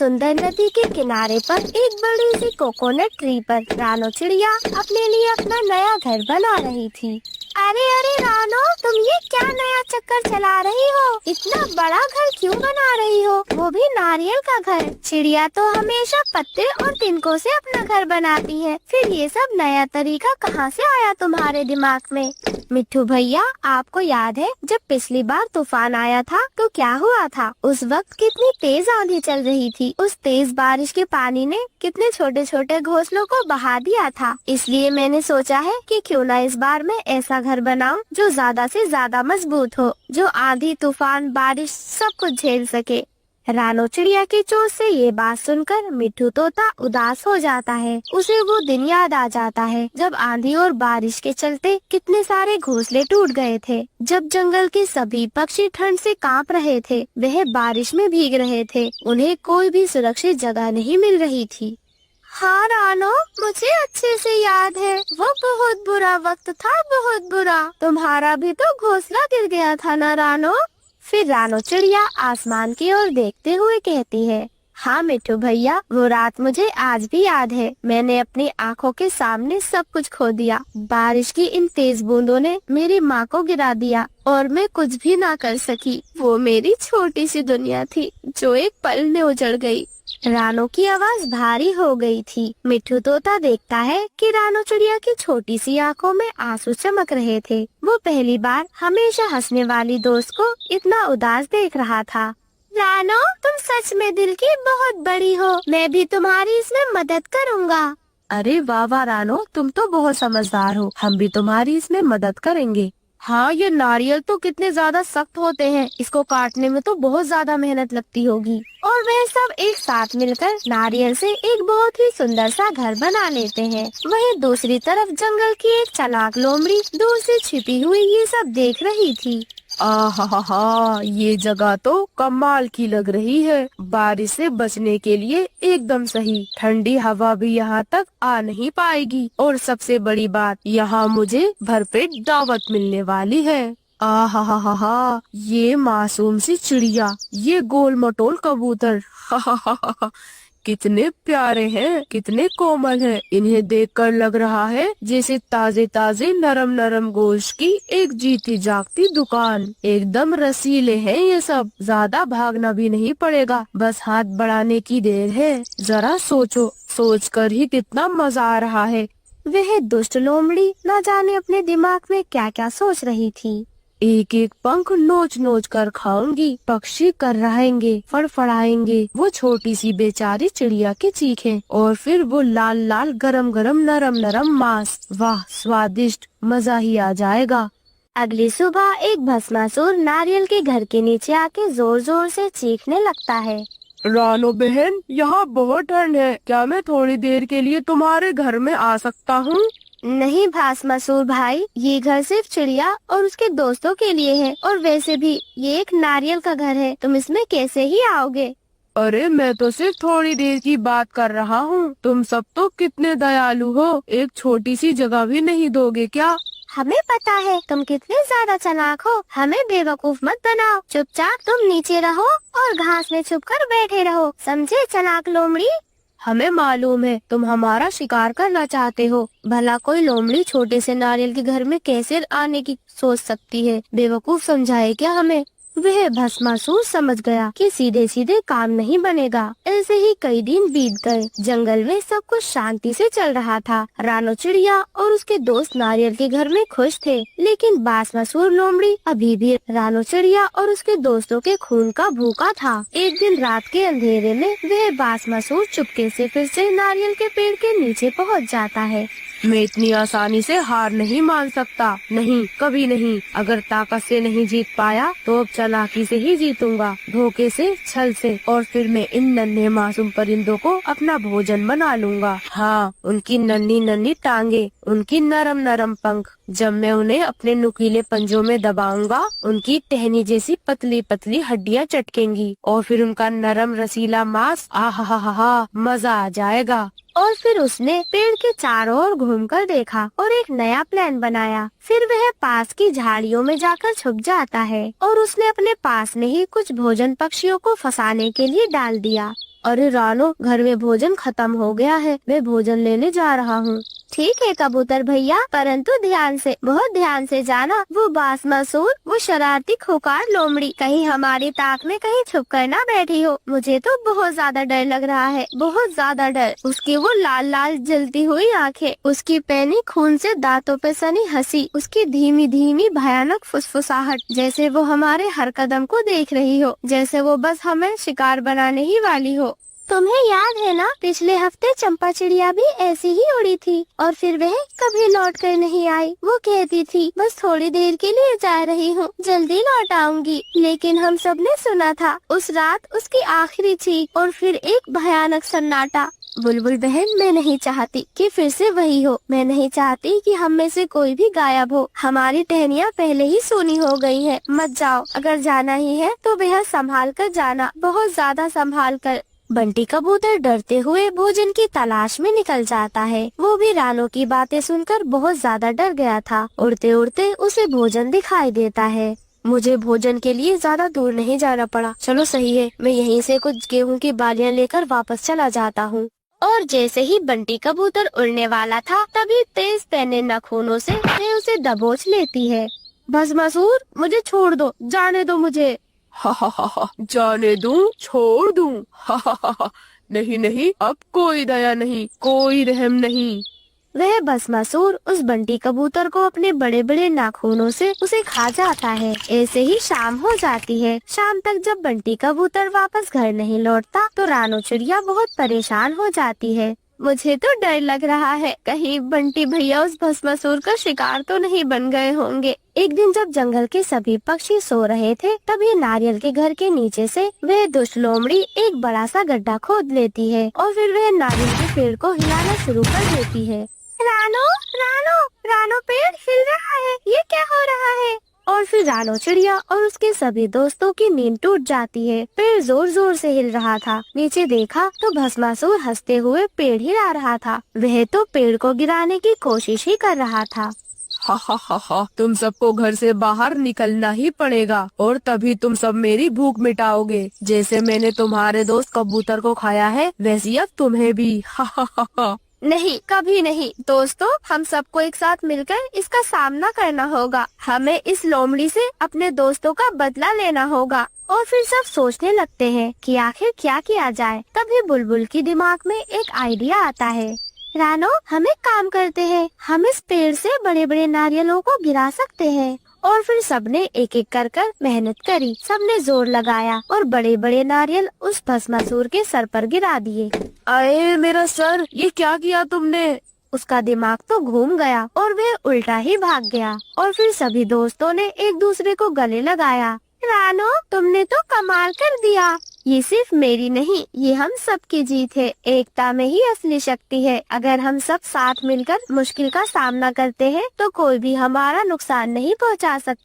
सुंदर नदी के किनारे पर एक बड़ी सी कोकोनट ट्री पर रानो चिड़िया अपने लिए अपना नया घर बना रही थी। अरे अरे रानो, तुम ये क्या नया चक्कर चला रही हो? इतना बड़ा घर क्यों बना रही हो, वो भी नारियल का घर? चिड़िया तो हमेशा पत्ते और तिनकों से अपना घर बनाती है, फिर ये सब नया तरीका कहाँ से आया तुम्हारे दिमाग में? मिट्ठू भैया, आपको याद है जब पिछली बार तूफान आया था तो क्या हुआ था? उस वक्त कितनी तेज आंधी चल रही थी। उस तेज बारिश के पानी ने कितने छोटे छोटे घोंसलों को बहा दिया था। इसलिए मैंने सोचा है कि क्यों ना इस बार मैं ऐसा घर बनाऊं जो ज्यादा से ज्यादा मजबूत हो, जो आंधी तूफान बारिश सब कुछ झेल सके। रानो चिड़िया की चोंच से ये बात सुनकर मिट्ठू तोता उदास हो जाता है। उसे वो दिन याद आ जाता है जब आंधी और बारिश के चलते कितने सारे घोंसले टूट गए थे, जब जंगल के सभी पक्षी ठंड से कांप रहे थे, वह बारिश में भीग रहे थे, उन्हें कोई भी सुरक्षित जगह नहीं मिल रही थी। हाँ रानो, मुझे अच्छे से याद है, वो बहुत बुरा वक्त था, बहुत बुरा। तुम्हारा भी तो घोंसला गिर गया था ना रानो? फिर रानो चिड़िया आसमान की ओर देखते हुए कहती है, हाँ मिट्ठू भैया, वो रात मुझे आज भी याद है। मैंने अपनी आँखों के सामने सब कुछ खो दिया। बारिश की इन तेज बूंदों ने मेरी माँ को गिरा दिया और मैं कुछ भी ना कर सकी। वो मेरी छोटी सी दुनिया थी जो एक पल में उजड़ गई। रानो की आवाज भारी हो गई थी। मिट्ठू तोता देखता है कि रानो चिड़िया की छोटी सी आंखों में आंसू चमक रहे थे। वो पहली बार हमेशा हंसने वाली दोस्त को इतना उदास देख रहा था। रानो, तुम सच में दिल की बहुत बड़ी हो। मैं भी तुम्हारी इसमें मदद करूँगा। अरे वाह वाह रानो, तुम तो बहुत समझदार हो। हम भी तुम्हारी इसमें मदद करेंगे। हाँ, ये नारियल तो कितने ज्यादा सख्त होते हैं, इसको काटने में तो बहुत ज्यादा मेहनत लगती होगी। और वे सब एक साथ मिलकर नारियल से एक बहुत ही सुंदर सा घर बना लेते हैं। वहीं दूसरी तरफ जंगल की एक चालाक लोमड़ी दूर से छिपी हुई ये सब देख रही थी। आहा, ये जगह तो कमाल की लग रही है। बारिश से बचने के लिए एकदम सही। ठंडी हवा भी यहाँ तक आ नहीं पाएगी और सबसे बड़ी बात, यहाँ मुझे भरपेट दावत मिलने वाली है। आहा, ये मासूम सी चिड़िया, ये गोल मटोल कबूतर, कितने प्यारे हैं, कितने कोमल हैं। इन्हें देखकर लग रहा है जैसे ताजे ताजे नरम नरम गोश्त की एक जीती जागती दुकान। एकदम रसीले हैं ये सब। ज्यादा भागना भी नहीं पड़ेगा, बस हाथ बढ़ाने की देर है। जरा सोचो, सोचकर ही कितना मजा आ रहा है। वह दुष्ट लोमड़ी न जाने अपने दिमाग में क्या क्या सोच रही थी। एक एक पंख नोच नोच कर खाऊंगी, पक्षी कर्राएंगे, फड़फड़ाएंगे, वो छोटी सी बेचारी चिड़िया की चीखें, और फिर वो लाल लाल गरम गरम नरम नरम मांस। वाह, स्वादिष्ट, मजा ही आ जाएगा। अगली सुबह एक भस्मासुर नारियल के घर के नीचे आके जोर जोर से चीखने लगता है। रानो बहन, यहाँ बहुत ठंड है, क्या मैं थोड़ी देर के लिए तुम्हारे घर में आ सकता हूँ? नहीं भस्मासुर भाई, ये घर सिर्फ चिड़िया और उसके दोस्तों के लिए है, और वैसे भी ये एक नारियल का घर है, तुम इसमें कैसे ही आओगे? अरे मैं तो सिर्फ थोड़ी देर की बात कर रहा हूँ। तुम सब तो कितने दयालु हो, एक छोटी सी जगह भी नहीं दोगे क्या? हमें पता है तुम कितने ज्यादा चालाक हो, हमें बेवकूफ मत बनाओ। चुपचाप तुम नीचे रहो और घास में छुपकर बैठे रहो, समझे चालाक लोमड़ी? हमें मालूम है तुम हमारा शिकार करना चाहते हो। भला कोई लोमड़ी छोटे से नारियल के घर में कैसे आने की सोच सकती है? बेवकूफ समझाए क्या हमें? वह भस्मासुर समझ गया कि सीधे सीधे काम नहीं बनेगा। ऐसे ही कई दिन बीत गए। जंगल में सब कुछ शांति से चल रहा था। रानो चिड़िया और उसके दोस्त नारियल के घर में खुश थे, लेकिन भस्मासुर लोमड़ी अभी भी रानो चिड़िया और उसके दोस्तों के खून का भूखा था। एक दिन रात के अंधेरे में वह भस्मासुर चुपके से फिर से नारियल के पेड़ के नीचे पहुँच जाता है। मैं इतनी आसानी से हार नहीं मान सकता, नहीं, कभी नहीं। अगर ताकत से नहीं जीत पाया तो अब चालाकी से ही जीतूंगा, धोखे से, छल से, और फिर मैं इन नन्हे मासूम परिंदों को अपना भोजन बना लूंगा। हाँ, उनकी नन्ही नन्ही टांगे, उनकी नरम नरम पंख, जब मैं उन्हें अपने नुकीले पंजों में दबाऊंगा, उनकी टहनी जैसी पतली पतली हड्डियां चटकेंगी, और फिर उनका नरम रसीला मांस, आहा, मजा आ जाएगा। और फिर उसने पेड़ के चारों ओर घूमकर देखा और एक नया प्लान बनाया। फिर वह पास की झाड़ियों में जाकर छुप जाता है और उसने अपने पास में ही कुछ भोजन पक्षियों को फंसाने के लिए डाल दिया। अरे रानो, घर में भोजन खत्म हो गया है, मैं भोजन लेने जा रहा हूँ। ठीक है कबूतर भैया, परंतु ध्यान से, बहुत ध्यान से जाना। वो बासमसूर, वो शरारती खोकार लोमड़ी कहीं हमारी ताक में कहीं छुप कर ना बैठी हो। मुझे तो बहुत ज्यादा डर लग रहा है, बहुत ज्यादा डर। उसकी वो लाल लाल जलती हुई आंखें, उसकी पैनी खून से दांतों पे सनी हंसी, उसकी धीमी धीमी भयानक फुसफुसाहट, जैसे वो हमारे हर कदम को देख रही हो, जैसे वो बस हमें शिकार बनाने ही वाली हो। तुम्हें याद है ना, पिछले हफ्ते चंपा चिड़िया भी ऐसी ही उड़ी थी और फिर वह कभी लौट कर नहीं आई। वो कहती थी बस थोड़ी देर के लिए जा रही हूँ, जल्दी लौट आऊंगी। लेकिन हम सब ने सुना था उस रात उसकी आखिरी चीख और फिर एक भयानक सन्नाटा। बुलबुल बहन, मैं नहीं चाहती कि फिर से वही हो। मैं नहीं चाहती कि हम में से कोई भी गायब हो। हमारी टहनियाँ पहले ही सूनी हो गई हैं। मत जाओ, अगर जाना ही है तो बेहद संभाल कर जाना, बहुत ज्यादा संभाल कर। बंटी कबूतर डरते हुए भोजन की तलाश में निकल जाता है। वो भी रानो की बातें सुनकर बहुत ज्यादा डर गया था। उड़ते उड़ते उसे भोजन दिखाई देता है। मुझे भोजन के लिए ज्यादा दूर नहीं जाना पड़ा। चलो सही है, मैं यहीं से कुछ गेहूं की बालियां लेकर वापस चला जाता हूँ। और जैसे ही बंटी कबूतर उड़ने वाला था, तभी तेज तैरने नाखूनों से वह उसे दबोच लेती है। भस्मासुर, मुझे छोड़ दो, जाने दो मुझे। हा हा हा हा, जाने दूं, छोड़ दूं? हा हा हा हा, नहीं नहीं, अब कोई दया नहीं, कोई रहम नहीं। वह भस्मासुर उस बंटी कबूतर को अपने बड़े बड़े नाखूनों से उसे खा जाता है। ऐसे ही शाम हो जाती है। शाम तक जब बंटी कबूतर वापस घर नहीं लौटता तो रानो चिड़िया बहुत परेशान हो जाती है। मुझे तो डर लग रहा है, कहीं बंटी भैया उस भस्मासुर का शिकार तो नहीं बन गए होंगे। एक दिन जब जंगल के सभी पक्षी सो रहे थे, तभी नारियल के घर के नीचे से वह दुष्ट लोमड़ी एक बड़ा सा गड्ढा खोद लेती है और फिर वह नारियल के पेड़ को हिलाना शुरू कर देती है। रानो, रानो, रानो, पेड़ हिल रहा है, ये क्या हो रहा है? और फिर रानो चिड़िया और उसके सभी दोस्तों की नींद टूट जाती है। पेड़ जोर जोर से हिल रहा था। नीचे देखा तो भस्मासुर हंसते हुए पेड़ हिला रहा था। वह तो पेड़ को गिराने की कोशिश ही कर रहा था। हा हा हा हा, तुम सबको घर से बाहर निकलना ही पड़ेगा और तभी तुम सब मेरी भूख मिटाओगे। जैसे मैंने तुम्हारे दोस्त कबूतर को खाया है, वैसे अब तुम्हें भी। हा हा हा हा। नहीं, कभी नहीं दोस्तों, हम सबको एक साथ मिलकर इसका सामना करना होगा। हमें इस लोमड़ी से अपने दोस्तों का बदला लेना होगा। और फिर सब सोचने लगते हैं कि आखिर क्या किया जाए। तभी बुलबुल की दिमाग में एक आइडिया आता है। रानो, हम एक काम करते हैं, हम इस पेड़ से बड़े बड़े नारियलों को गिरा सकते हैं। और फिर सबने एक एक कर मेहनत करी। सबने जोर लगाया और बड़े बड़े नारियल उस भस्मासुर के सर पर गिरा दिए। अरे मेरा सर, ये क्या किया तुमने? उसका दिमाग तो घूम गया और वह उल्टा ही भाग गया। और फिर सभी दोस्तों ने एक दूसरे को गले लगाया। रानो, तुमने तो कमाल कर दिया। ये सिर्फ मेरी नहीं, ये हम सब की जीत है। एकता में ही असली शक्ति है। अगर हम सब साथ मिलकर मुश्किल का सामना करते हैं तो कोई भी हमारा नुकसान नहीं पहुंचा सकता।